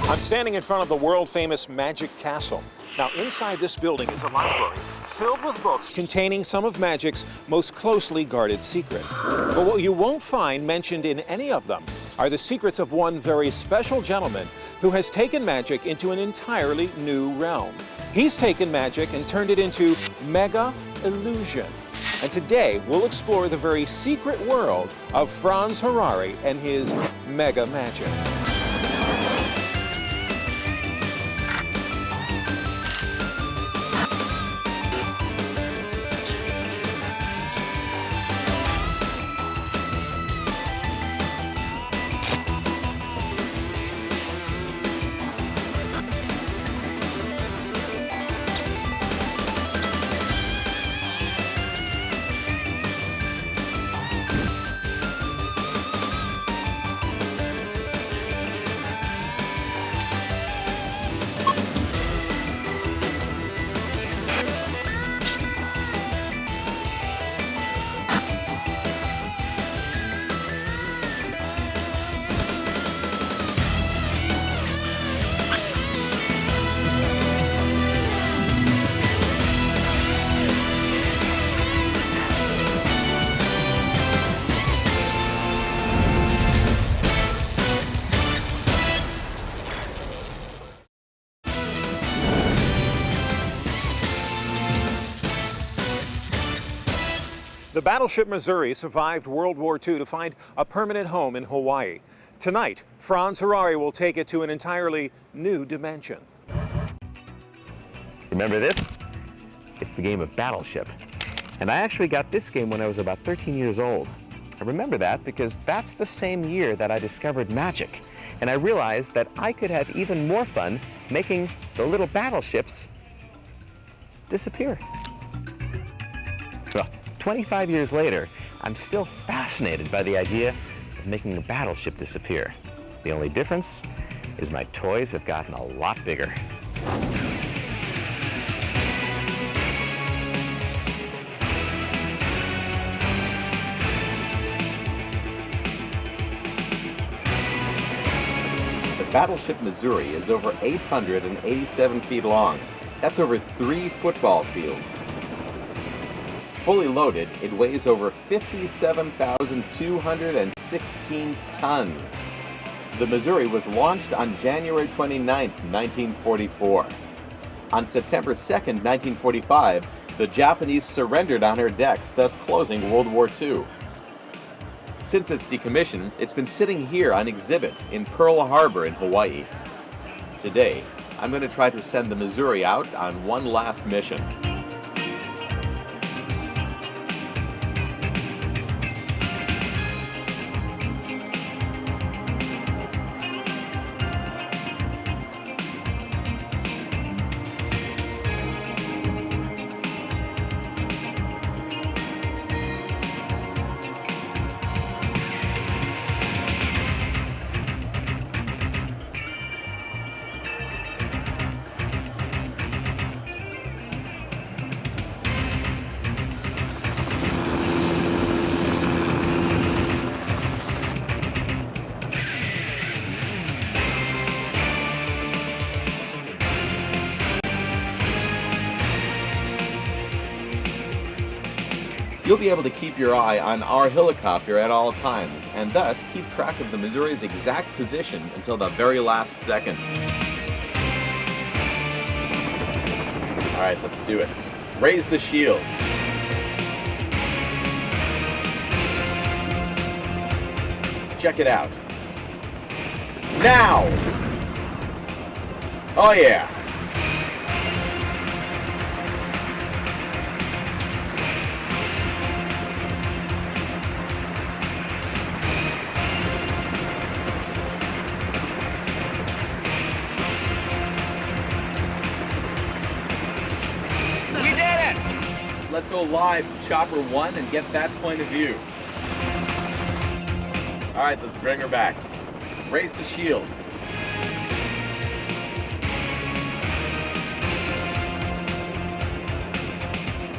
I'm standing in front of the world-famous Magic Castle. Now, inside this building is a library filled with books containing some of Magic's most closely guarded secrets. But what you won't find mentioned in any of them are the secrets of one very special gentleman who has taken Magic into an entirely new realm. He's taken Magic and turned it into mega illusion. And today, we'll explore the very secret world of Franz Harary and his mega magic. The battleship Missouri survived World War II to find a permanent home in Hawaii. Tonight, Franz Harary will take it to an entirely new dimension. Remember this? It's the game of Battleship. And I actually got this game when I was about 13 years old. I remember that because that's the same year that I discovered Magic. And I realized that I could have even more fun making the little battleships disappear. Well, 25 years later, I'm still fascinated by the idea of making a battleship disappear. The only difference is my toys have gotten a lot bigger. The battleship Missouri is over 887 feet long. That's over 3 football fields. Fully loaded, it weighs over 57,216 tons. The Missouri was launched on January 29, 1944. On September 2, 1945, the Japanese surrendered on her decks, thus closing World War II. Since its decommission, it's been sitting here on exhibit in Pearl Harbor in Hawaii. Today, I'm going to try to send the Missouri out on one last mission. You'll be able to keep your eye on our helicopter at all times, and thus keep track of the Missouri's exact position until the very last second. All right, let's do it. Raise the shield. Check it out. Now! Oh yeah! Let's go live to Chopper 1 and get that point of view. All right, let's bring her back. Raise the shield.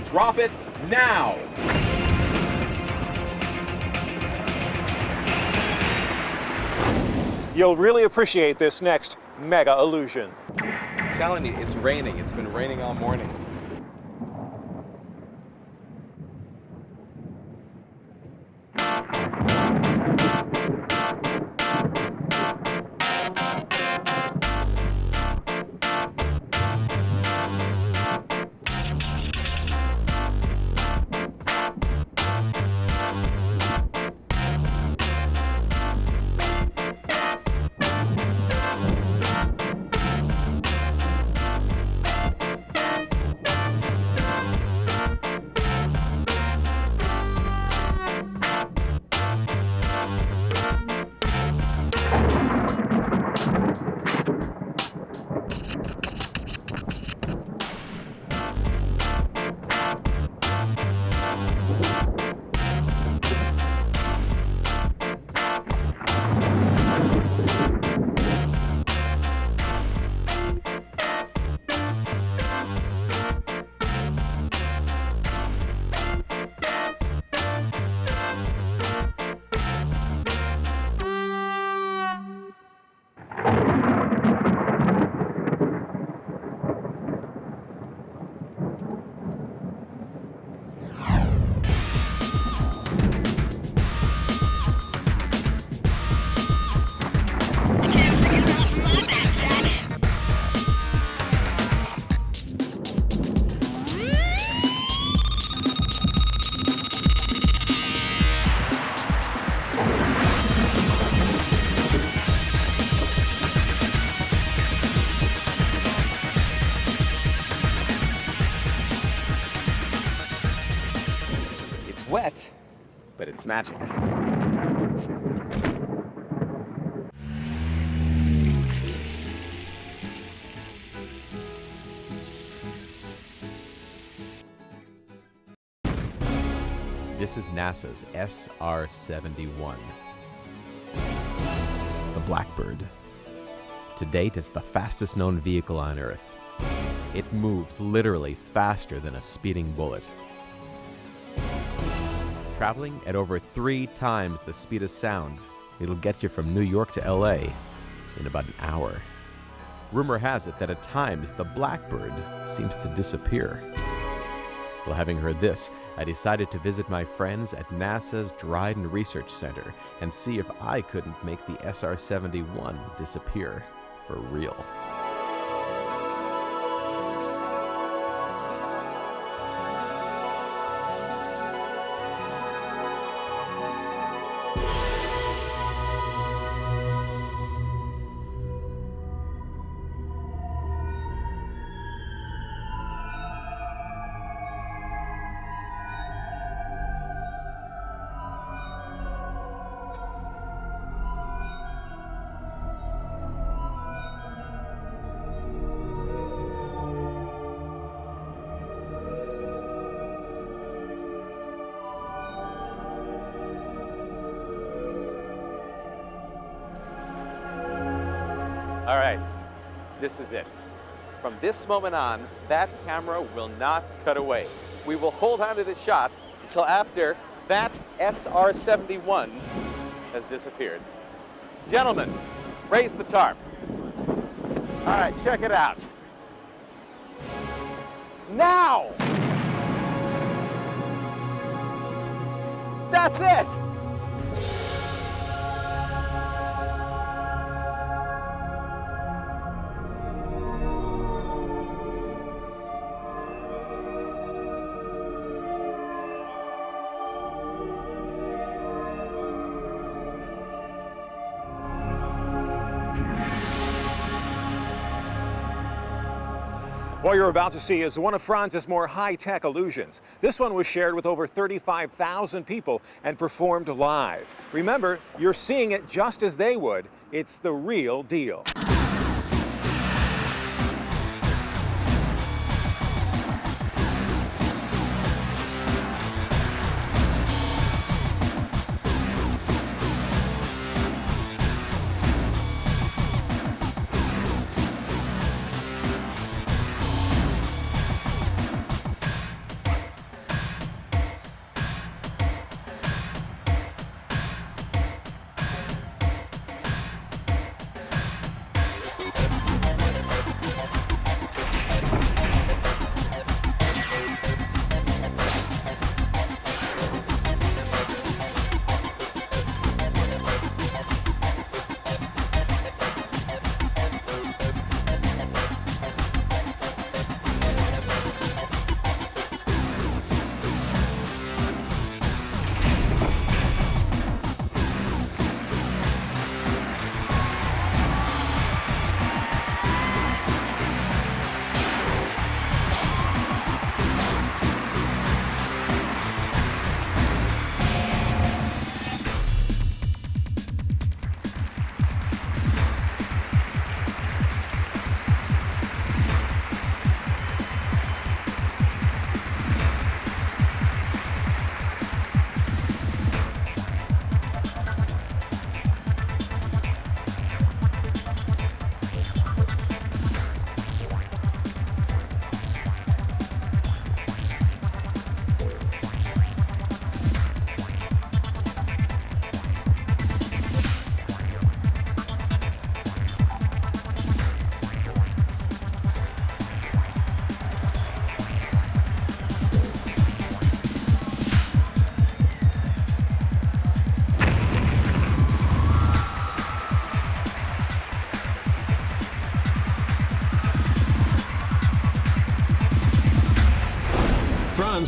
Drop it now. You'll really appreciate this next mega illusion. I'm telling you, it's raining. It's been raining all morning. Wet, but it's magic. This is NASA's SR-71, the Blackbird. To date, it's the fastest known vehicle on Earth. It moves literally faster than a speeding bullet, traveling at over 3 times the speed of sound. It'll get you from New York to LA in about an hour. Rumor has it that at times the Blackbird seems to disappear. Well, having heard this, I decided to visit my friends at NASA's Dryden Research Center and see if I couldn't make the SR-71 disappear for real. All right, this is it. From this moment on, that camera will not cut away. We will hold on to this shot until after that SR-71 has disappeared. Gentlemen, raise the tarp. All right, check it out. Now! That's it! What you're about to see is one of Franz's more high-tech illusions. This one was shared with over 35,000 people and performed live. Remember, you're seeing it just as they would. It's the real deal.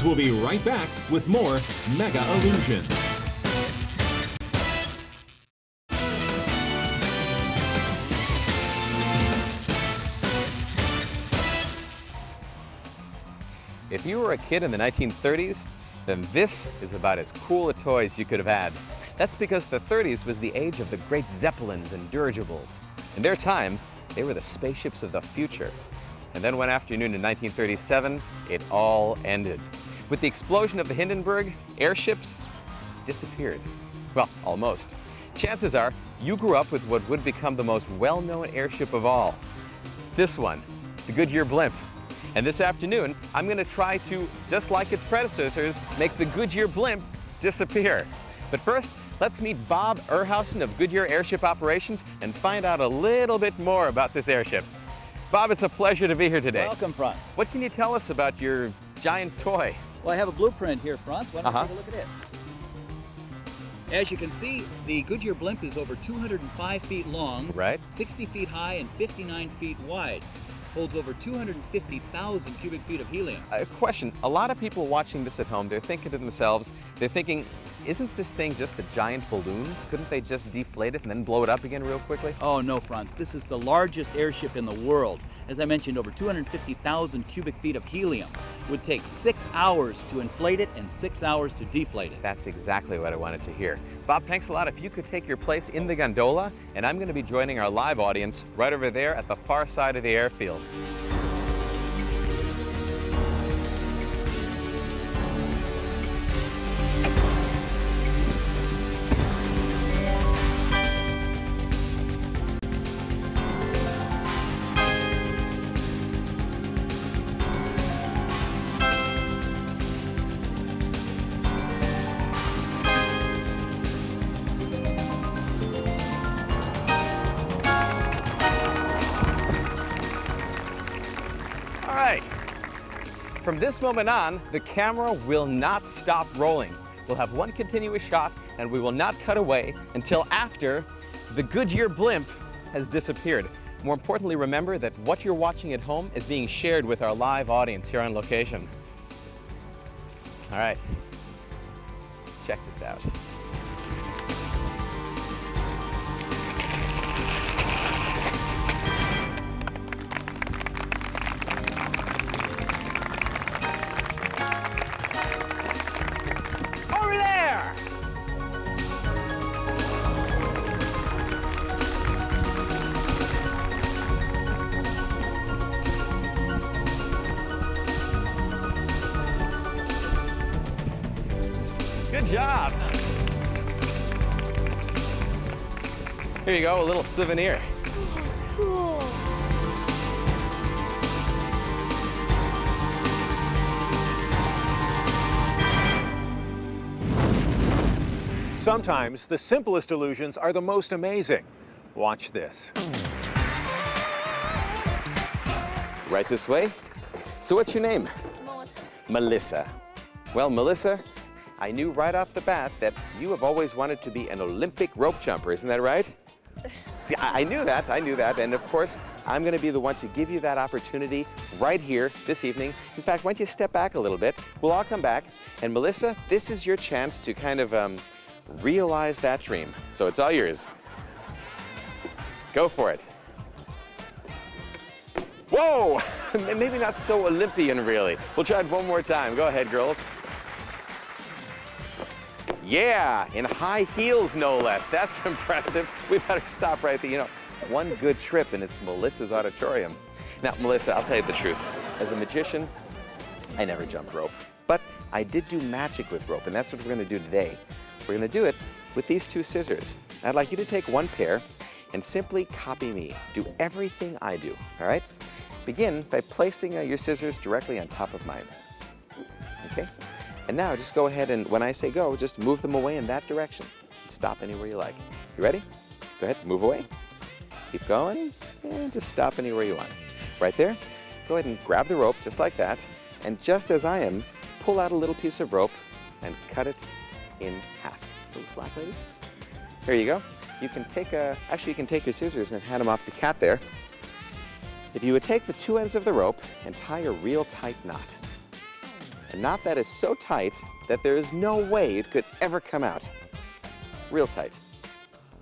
Franz will be right back with more Mega Illusions. If you were a kid in the 1930s, then this is about as cool a toy as you could have had. That's because the 30s was the age of the great Zeppelins and dirigibles. In their time, they were the spaceships of the future. And then one afternoon in 1937, it all ended. With the explosion of the Hindenburg, airships disappeared. Well, almost. Chances are you grew up with what would become the most well-known airship of all. This one, the Goodyear blimp. And this afternoon, I'm going to try to, just like its predecessors, make the Goodyear blimp disappear. But first, let's meet Bob Erhausen of Goodyear Airship Operations and find out a little bit more about this airship. Bob, it's a pleasure to be here today. Welcome, Franz. What can you tell us about your giant toy? Well, I have a blueprint here, Franz. Why don't you take a look at it? As you can see, the Goodyear blimp is over 205 feet long, Right. 60 feet high, and 59 feet wide. Holds over 250,000 cubic feet of helium. A question, a lot of people watching this at home, they're thinking to themselves, isn't this thing just a giant balloon? Couldn't they just deflate it and then blow it up again real quickly? Oh no, Franz. This is the largest airship in the world. As I mentioned, over 250,000 cubic feet of helium. It would take 6 hours to inflate it and 6 hours to deflate it. That's exactly what I wanted to hear. Bob, thanks a lot. If you could take your place in the gondola, and I'm going to be joining our live audience right over there at the far side of the airfield. All right. From this moment on, the camera will not stop rolling. We'll have one continuous shot, and we will not cut away until after the Goodyear blimp has disappeared. More importantly, remember that what you're watching at home is being shared with our live audience here on location. All right, check this out. Over there! Good job. Here you go, a little souvenir. Cool. Sometimes the simplest illusions are the most amazing. Watch this. Right this way. So what's your name? Melissa. Melissa. Well, Melissa, I knew right off the bat that you have always wanted to be an Olympic rope jumper, isn't that right? See, I knew that, and of course, I'm gonna be the one to give you that opportunity right here this evening. In fact, why don't you step back a little bit? We'll all come back, and Melissa, this is your chance to kind of realize that dream. So it's all yours. Go for it. Whoa! Maybe not so Olympian, really. We'll try it one more time. Go ahead, girls. Yeah, in high heels, no less. That's impressive. We better stop right there. You know, one good trip and it's Melissa's auditorium. Now, Melissa, I'll tell you the truth. As a magician, I never jumped rope. But I did do magic with rope, and that's what we're going to do today. We're going to do it with these two scissors. I'd like you to take one pair and simply copy me. Do everything I do, all right? Begin by placing your scissors directly on top of mine. Okay? And now just go ahead and, when I say go, just move them away in that direction. Stop anywhere you like. You ready? Go ahead, move away. Keep going, and just stop anywhere you want. Right there, go ahead and grab the rope just like that, and just as I am, pull out a little piece of rope and cut it in half. A little slack, ladies. Here you go. You can take actually you can take your scissors and hand them off to Kat there. If you would take the two ends of the rope and tie a real tight knot. A knot that is so tight that there is no way it could ever come out. Real tight.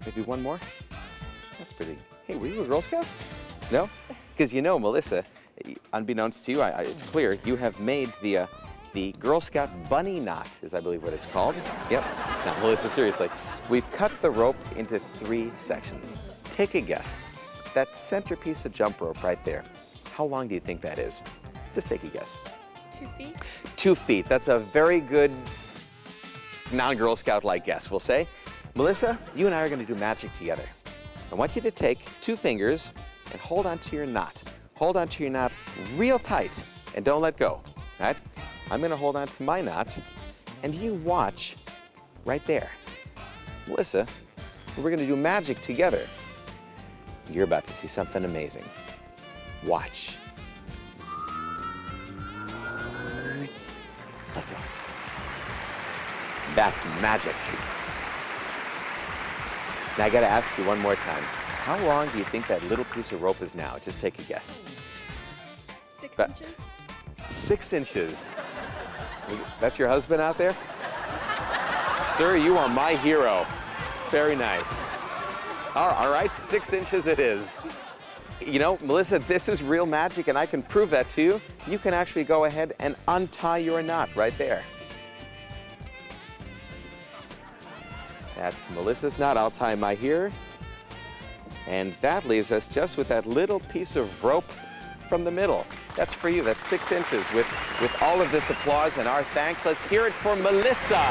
Maybe one more? That's pretty. Hey, were you a Girl Scout? No? Because you know, Melissa, unbeknownst to you, it's clear, you have made the Girl Scout bunny knot, is I believe what it's called. Yep. Now, Melissa, seriously, we've cut the rope into 3 sections. Take a guess. That centerpiece of jump rope right there, how long do you think that is? Just take a guess. 2 feet? 2 feet. That's a very good non-Girl Scout-like guess, we'll say. Melissa, you and I are going to do magic together. I want you to take 2 fingers and hold onto your knot. Hold onto your knot real tight and don't let go. All right? I'm going to hold onto my knot and you watch right there. Melissa, we're going to do magic together. You're about to see something amazing. Watch. Let go. That's magic. Now I gotta ask you one more time. How long do you think that little piece of rope is now? Just take a guess. 6 inches? 6 inches. That's your husband out there? Sir, you are my hero. Very nice. All right, 6 inches it is. You know, Melissa, this is real magic and I can prove that to you. You can actually go ahead and untie your knot right there. That's Melissa's knot. I'll tie my here. And that leaves us just with that little piece of rope from the middle. That's for you. That's 6 inches. With all of this applause and our thanks, let's hear it for Melissa.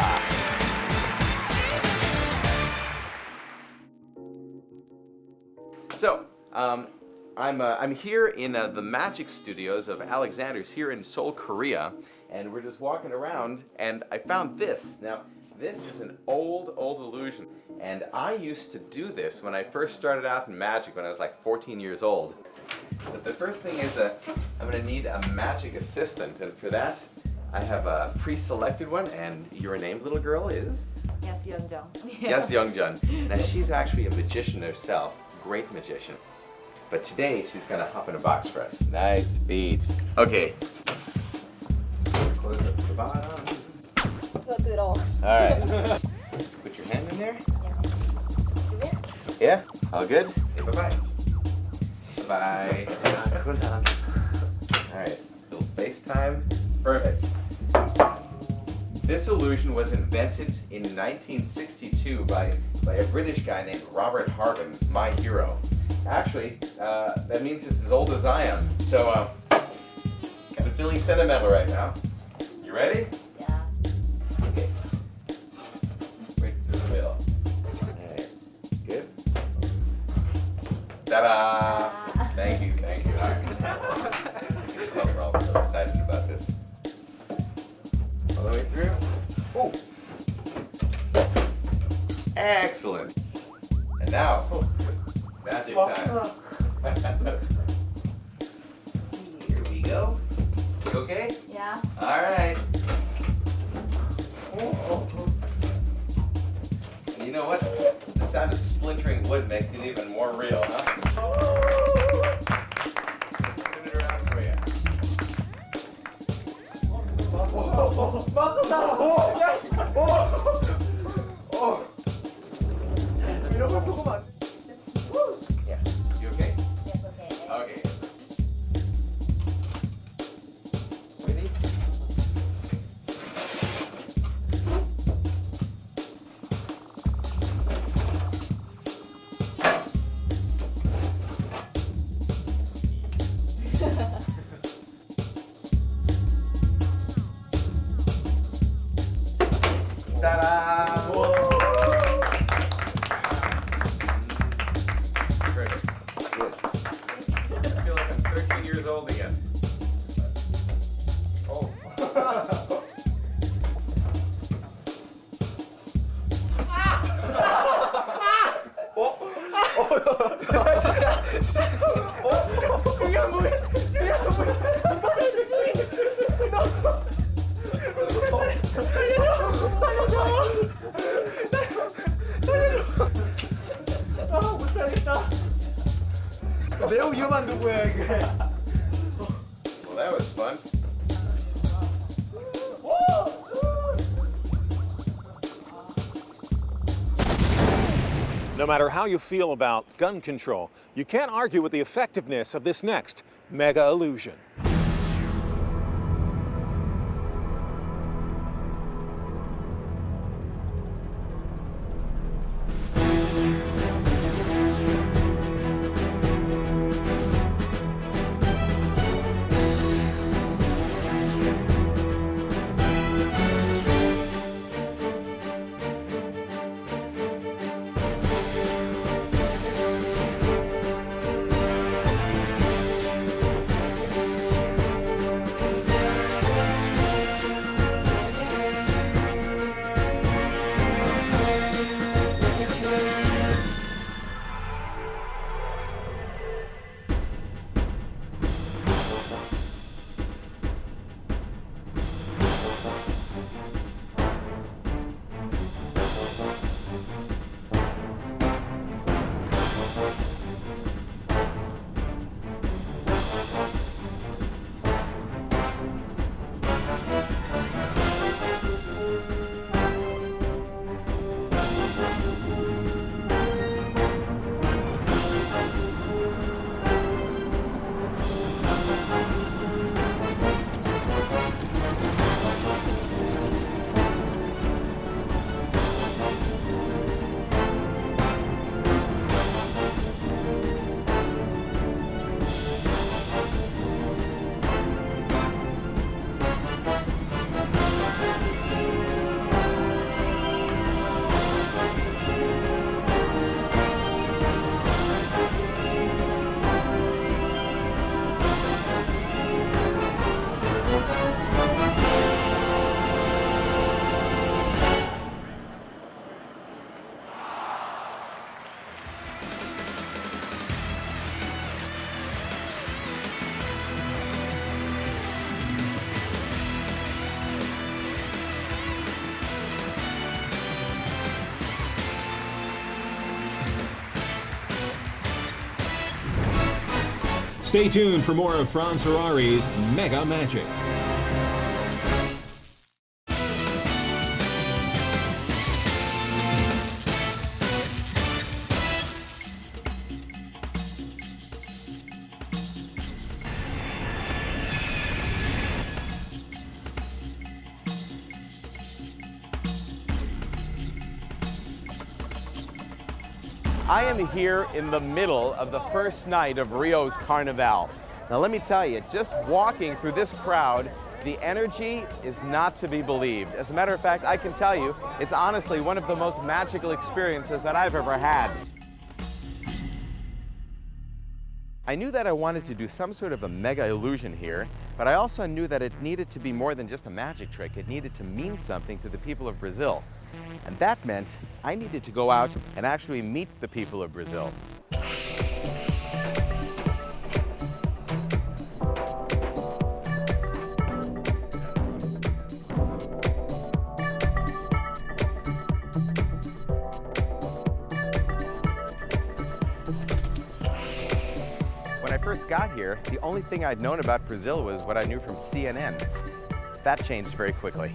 So, I'm here in the Magic Studios of Alexander's here in Seoul, Korea, and we're just walking around, and I found this. Now, this is an old illusion, and I used to do this when I first started out in magic when I was like 14 years old. But the first thing is I'm going to need a magic assistant, and for that, I have a pre-selected one, and your name, little girl, is? Yes, Youngjun. Yes, Youngjun. Now, she's actually a magician herself, great magician. But today, she's going to hop in a box for us. Nice feet. Okay. Close up the bottom. All right. Put your hand in there. Yeah. All good? Say bye-bye. Bye-bye. All right. Little FaceTime. Perfect. This illusion was invented in 1962 by a British guy named Robert Harvin, my hero. Actually, that means it's as old as I am. So, kind of feeling sentimental right now. You ready? Yeah. Okay. Right through the middle. Alright. Good? Ta-da! Thank you. We're all so excited about this. All the way through. Oh! Excellent! And now, magic time. Here we go. You okay? Yeah. Alright. And you know what? The sound of splintering wood makes it even more real, huh? Spin it around for you. Yeah. You okay? Yes, okay. Okay. Ready? Ta-da! Perfect. Good. I feel like I'm 13 years old again. Oh. 매우 위험한 누구야 이게. Well, that was fun. No matter how you feel about gun control, you can't argue with the effectiveness of this next mega illusion. Stay tuned for more of Franz Harary's Mega Magic. I am here in the middle of the first night of Rio's Carnival. Now let me tell you, just walking through this crowd, the energy is not to be believed. As a matter of fact, I can tell you, it's honestly one of the most magical experiences that I've ever had. I knew that I wanted to do some sort of a mega illusion here, but I also knew that it needed to be more than just a magic trick. It needed to mean something to the people of Brazil. And that meant I needed to go out and actually meet the people of Brazil. When I first got here, the only thing I'd known about Brazil was what I knew from CNN. That changed very quickly.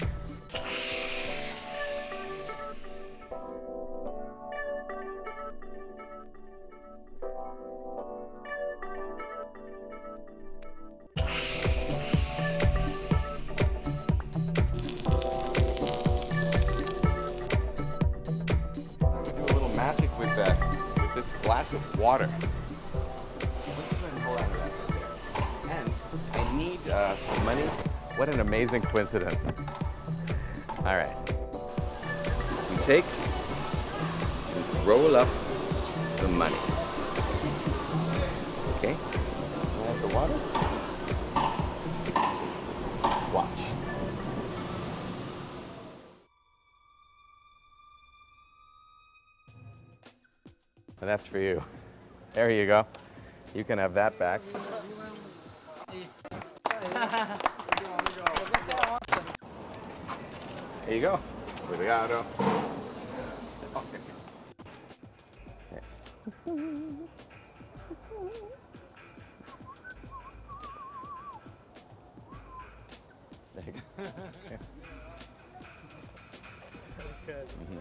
Magic with this glass of water. And I need some money. What an amazing coincidence. All right. We take and roll up the money. Okay? I have the water. Watch. And that's for you. There you go. You can have that back. There you go. Obrigado. Okay. There you go. Good. Mm-hmm.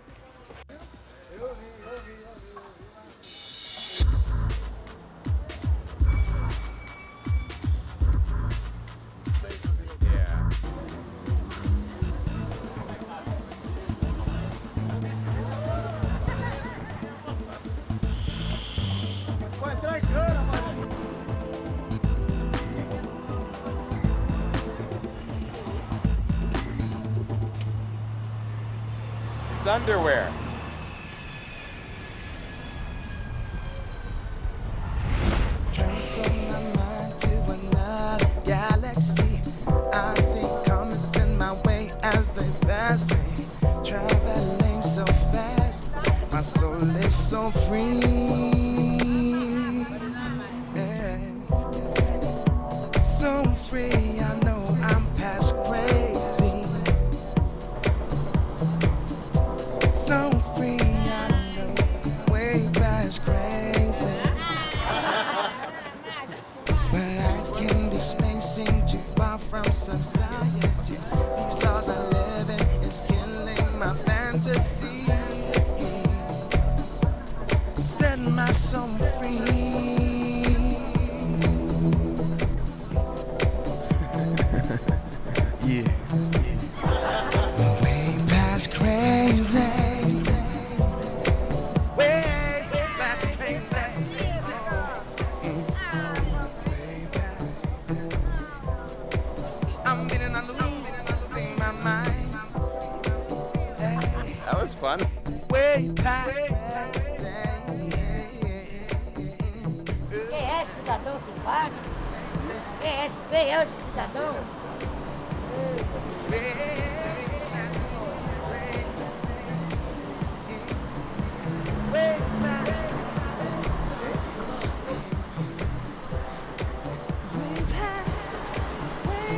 underwear. Transfer my mind to another galaxy. I see comets in my way as they pass me. Traveling so fast, my soul is so free. Yeah. So free, I know I'm past crazy. So free, I know, way past crazy. But I can be spacing too far from society. These laws I live in is killing my fantasy. Set my soul free. Yeah. Way past crazy. Way past crazy. Way past. I'm getting on the loop in my mind. Hey. That was fun. Way past crazy. Quem é esse cidadão simpático? Quem é esse cidadão?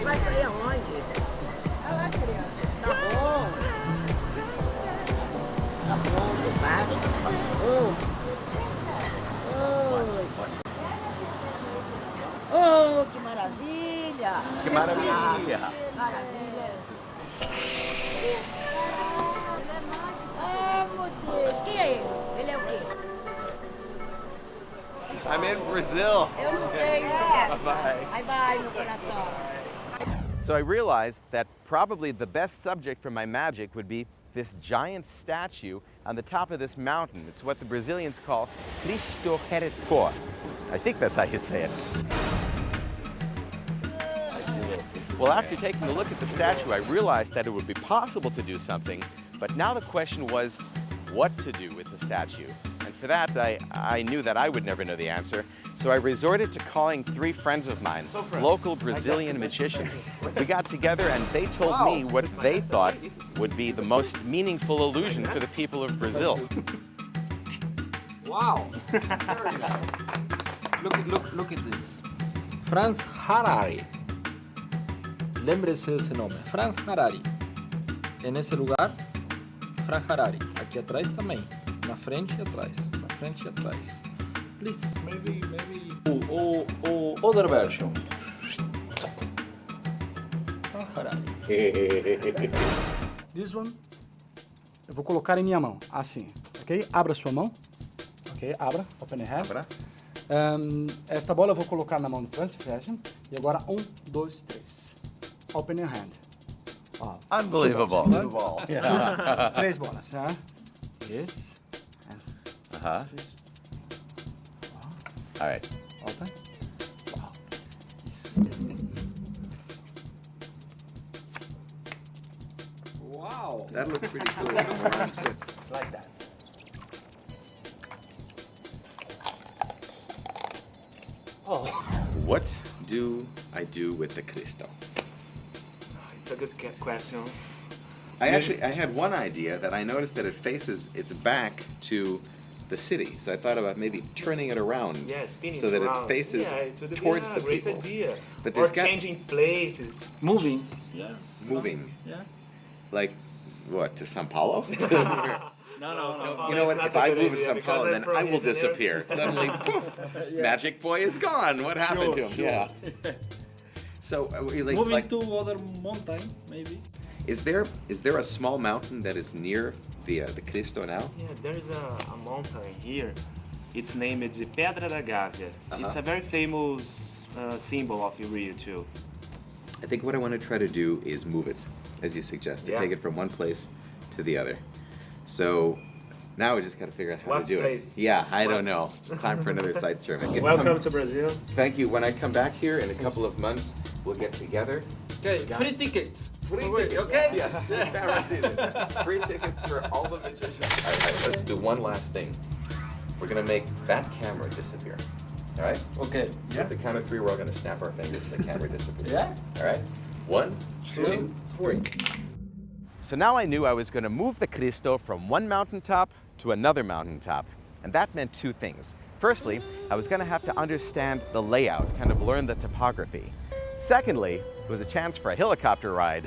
Vai sair aonde? Vai lá, criança. Tá bom. Tá bom, vai. Oh, que maravilha! Que maravilha! Maravilha! Ah, meu Deus! Quem é ele? Ele é o quê? I'm in Brazil. Eu não tenho. Bye-bye. Bye bye, meu coração. So I realized that probably the best subject for my magic would be this giant statue on the top of this mountain. It's what the Brazilians call Cristo Redentor. I think that's how you say it. Well, after taking a look at the statue, I realized that it would be possible to do something, but now the question was what to do with the statue. And for that, I knew that I would never know the answer, so I resorted to calling 3 friends of mine, local Brazilian magicians. We got together and they told me what they thought would be the most meaningful illusion for the people of Brazil. Wow! Very nice. Look at this. Franz Harary. Lembre-se desse nome. Franz Harary. É nesse lugar, Franz Harary. Aqui atrás também. Na frente e atrás. Na frente e atrás. Please. Maybe. Or other version. Franz Harary. This one, eu vou colocar em minha mão, assim, ok? Abra sua mão, ok? Abra, open your hand. Abra. Esta bola eu vou colocar na mão do Franz, e agora 1, 2, 3. Open your hand. Ó, Unbelievable. yeah. 3 bolas, tá? Yes. Uh-huh. All right. Open. Wow. Yes. Wow! That looks pretty cool. Like that. Oh. What do I do with the Cristo? It's a good question. I had one idea that I noticed that it faces its back to the city. So I thought about maybe turning it around Spinning so that around. it faces it would be towards a the great people. idea. But Or this guy changing places. Moving. Yeah. moving, Yeah. like what, to Sao Paulo? No. You know what? It's If not a I good move to idea Sao because Paulo, I'm then from I will Rio de Janeiro. disappear. Suddenly, poof! Magic Boy is gone. What happened to him? Yeah. So, Moving to other mountain, maybe. is there a small mountain that is near the Cristo now? Yeah, there is a mountain here. It's named de Pedra da Gávea. It's a very famous symbol of Rio too. I think what I want to try to do is move it, as you suggested, Yeah. take it from one place to the other. So now we just got to figure out how What to do place? it. Yeah, I don't know. It's time for another site survey. Welcome to Brazil. Thank you. When I come back here in a couple of months, we'll get together Okay, free tickets. Free Wait, tickets. okay? Yes. Camera season. Free tickets for all the magicians. All right, let's do one last thing. We're gonna make that camera disappear. All right? Okay. At the count of 3, we're all gonna snap our fingers and the camera disappears. Yeah? All right? 1, 2, 3. So now I knew I was gonna move the Cristo from one mountaintop to another mountaintop. And that meant 2 things. Firstly, I was gonna have to understand the layout, kind of learn the topography. Secondly, it was a chance for a helicopter ride.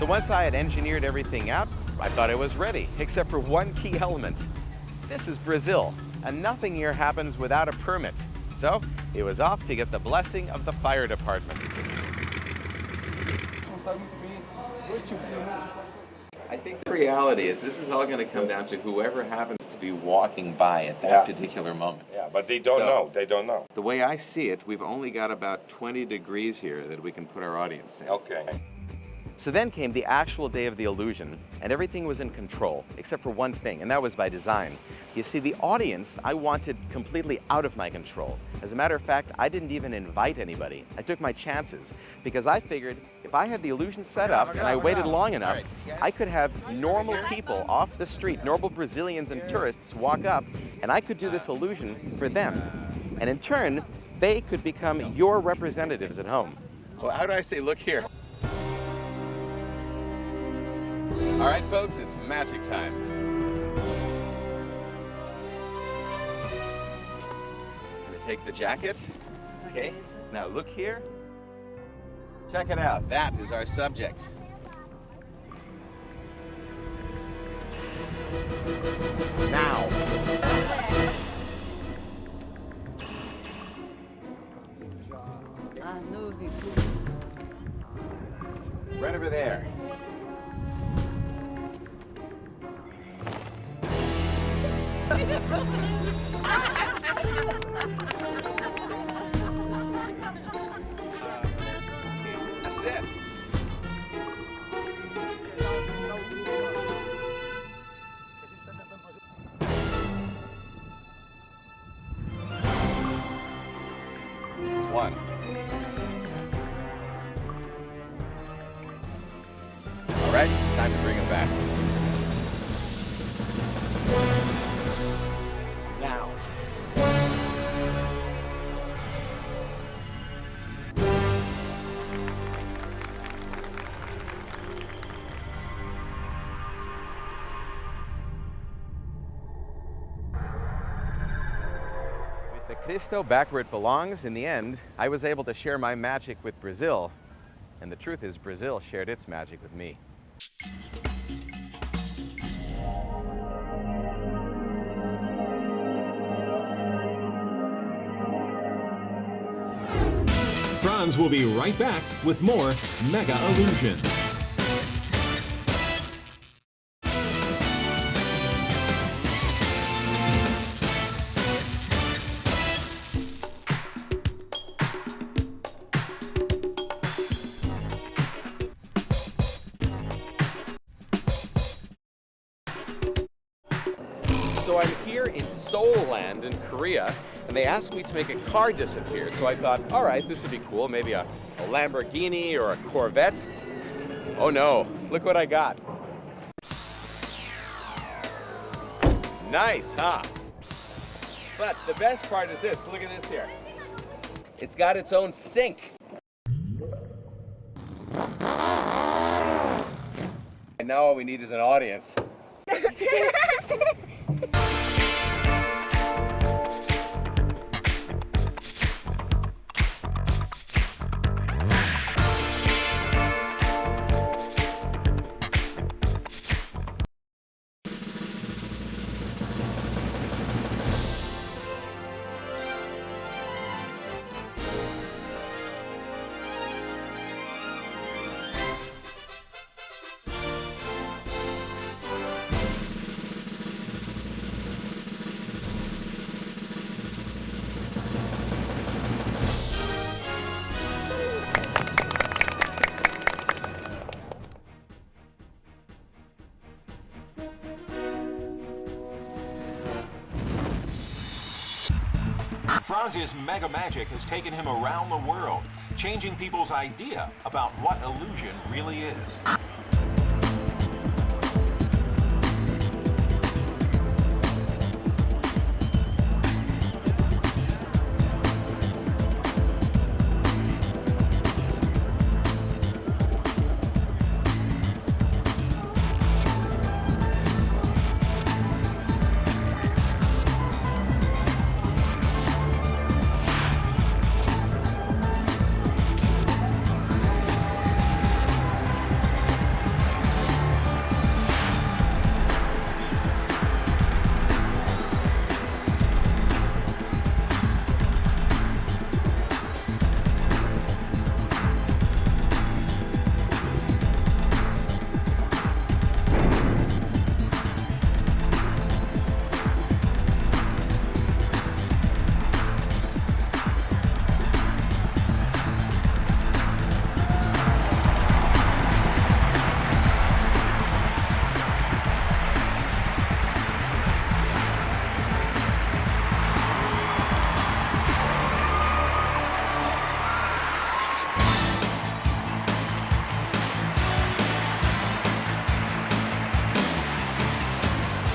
So once I had engineered everything out, I thought I was ready, except for one key element. This is Brazil, and nothing here happens without a permit. So it was off to get the blessing of the fire department. I think the reality is this is all going to come down to whoever happens to be walking by at that particular moment. Yeah, but they don't know. They don't know. The way I see it, we've only got about 20 degrees here that we can put our audience in. Okay. So then came the actual day of the illusion, and everything was in control, except for one thing, and that was by design. You see, the audience I wanted completely out of my control. As a matter of fact, I didn't even invite anybody. I took my chances, because I figured if I had the illusion set up and I waited long enough, I could have normal people off the street, normal Brazilians and tourists walk up, and I could do this illusion for them. And in turn, they could become your representatives at home. Well, how do I say, look here? All right, folks, it's magic time. Gonna take the jacket. Okay, now look here. Check it out. That is our subject. Now. Right over there. That's it. It's 1. All right, time to bring him back. Now. With the Cristo back where it belongs, in the end, I was able to share my magic with Brazil. And the truth is, Brazil shared its magic with me. Franz will be right back with more Mega Illusions. So I'm here in Seoul Land in Korea, and they asked me to make a car disappear. So I thought, all right, this would be cool, maybe a Lamborghini or a Corvette. Oh no, look what I got. Nice, huh? But the best part is this, look at this here. It's got its own sink. And now all we need is an audience. Franz's mega magic has taken him around the world, changing people's idea about what illusion really is.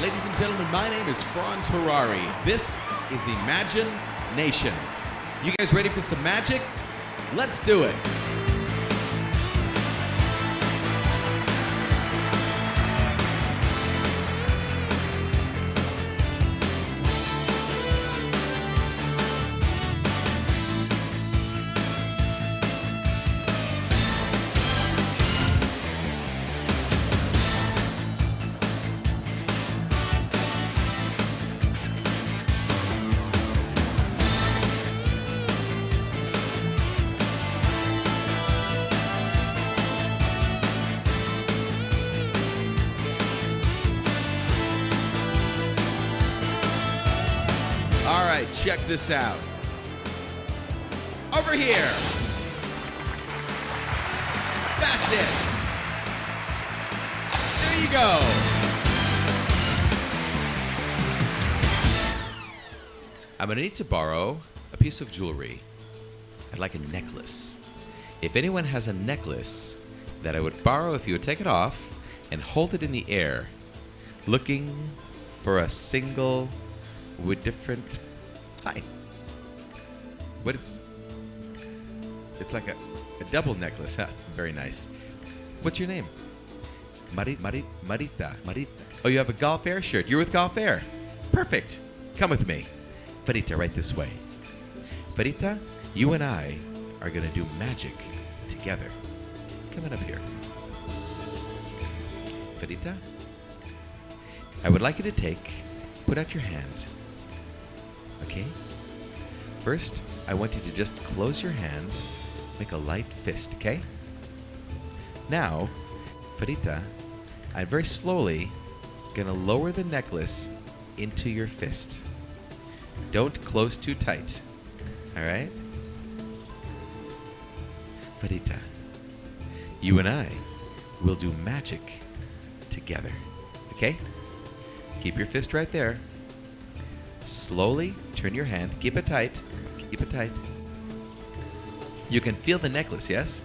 Ladies and gentlemen, my name is Franz Harary. This is Imagine Nation. You guys ready for some magic? Let's do it. All right, check this out. Over here. That's it. There you go. I'm gonna need to borrow a piece of jewelry. I'd like a necklace. If anyone has a necklace that I would borrow, if you would take it off and hold it in the air, looking for a single with different. Hi. What is? It's like a double necklace, huh? Very nice. What's your name? Marita. Oh, you have a Golf Air shirt. You're with Golf Air. Perfect. Come with me. Farita, right this way. Farita, you and I are gonna do magic together. Come on up here. Farita, I would like you to put out your hand. Okay? First, I want you to just close your hands, make a light fist, okay? Now, Farita, I'm very slowly gonna lower the necklace into your fist. Don't close too tight, all right? Farita, you and I will do magic together, okay? Keep your fist right there. Slowly turn your hand. Keep it tight. Keep it tight. You can feel the necklace, yes?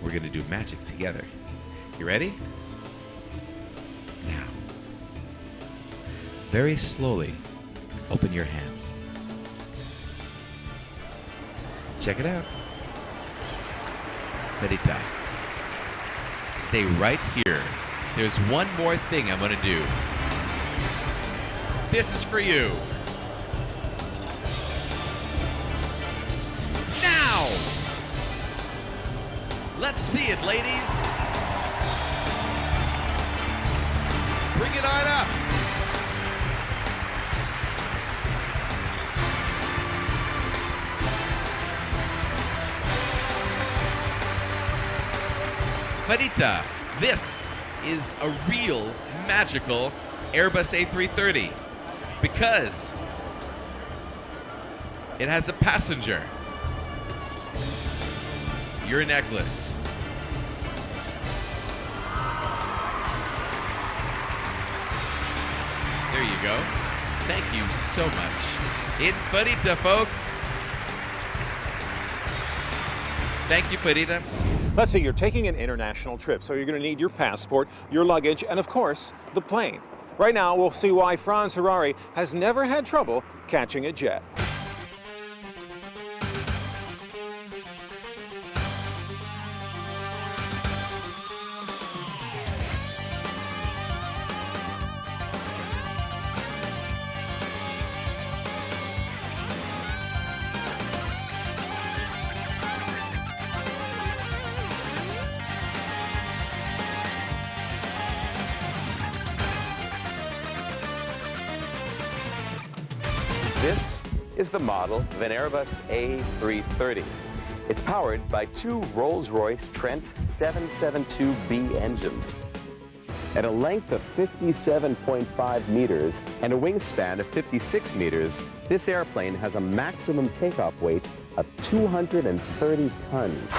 We're going to do magic together. You ready? Now, very slowly, open your hands. Check it out. Farita, stay right here. There's one more thing I'm going to do. This is for you. Now! Let's see it, ladies. Bring it on up. Farita, this is a real magical Airbus A330 because it has a passenger. Your necklace. There you go. Thank you so much. It's Farita, folks. Thank you, Farita. Let's see, you're taking an international trip, so you're going to need your passport, your luggage, and of course, the plane. Right now, we'll see why Franz Harary has never had trouble catching a jet. This is the model of an Airbus A330. It's powered by two Rolls-Royce Trent 772B engines. At a length of 57.5 meters and a wingspan of 56 meters, this airplane has a maximum takeoff weight of 230 tons.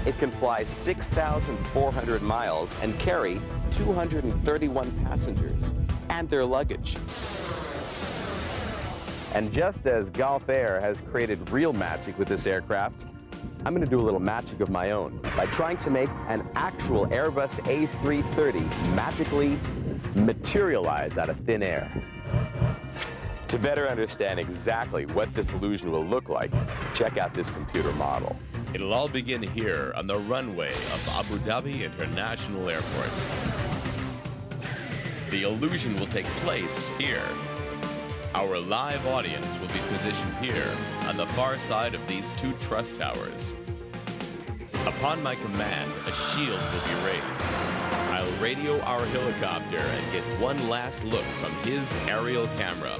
It can fly 6,400 miles and carry 231 passengers and their luggage. And just as Gulf Air has created real magic with this aircraft, I'm going to do a little magic of my own by trying to make an actual Airbus A330 magically materialize out of thin air. To better understand exactly what this illusion will look like, check out this computer model. It'll all begin here on the runway of Abu Dhabi International Airport. The illusion will take place here. Our live audience will be positioned here on the far side of these two truss towers. Upon my command, a shield will be raised. I'll radio our helicopter and get one last look from his aerial camera.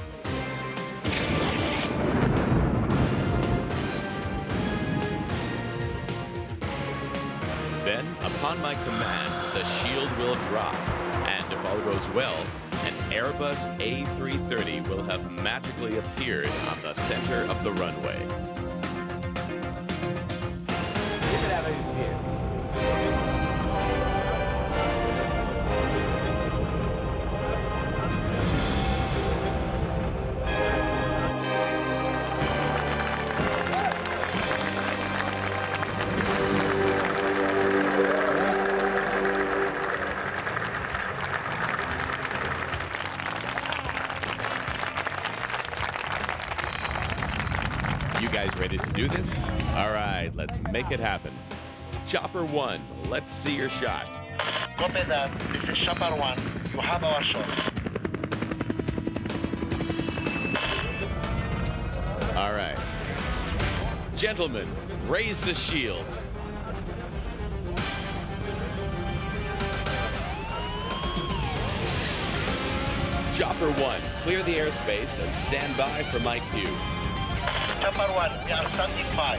Then, upon my command, the shield will drop, and if all goes well, an Airbus A330 will have magically appeared on the center of the runway. You guys ready to do this? All right, let's make it happen. Chopper 1, let's see your shot. Copy that. This is Chopper 1. You have our shot. All right. Gentlemen, raise the shield. Chopper 1, clear the airspace and stand by for my cue. Chopper 1, we are standing by.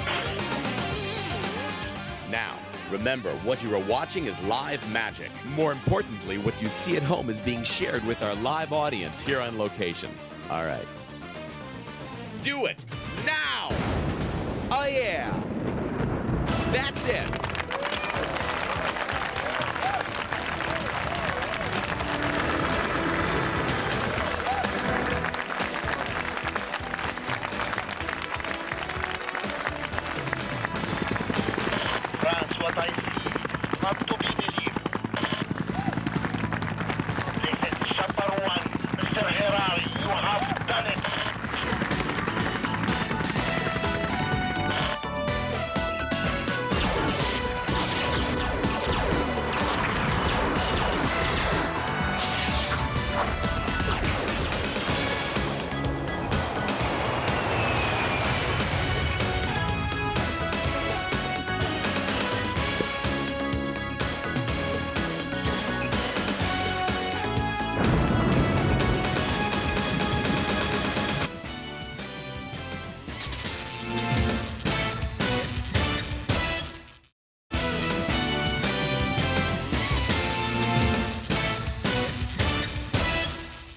Now, remember, what you are watching is live magic. More importantly, what you see at home is being shared with our live audience here on location. All right. Do it! Now! Oh yeah! That's it! France, what I see, not to be believed. This is Chopper 1, Mr. Harary, you have done it.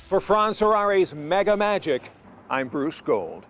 For Franz Harary's Mega Magic, I'm Bruce Gold.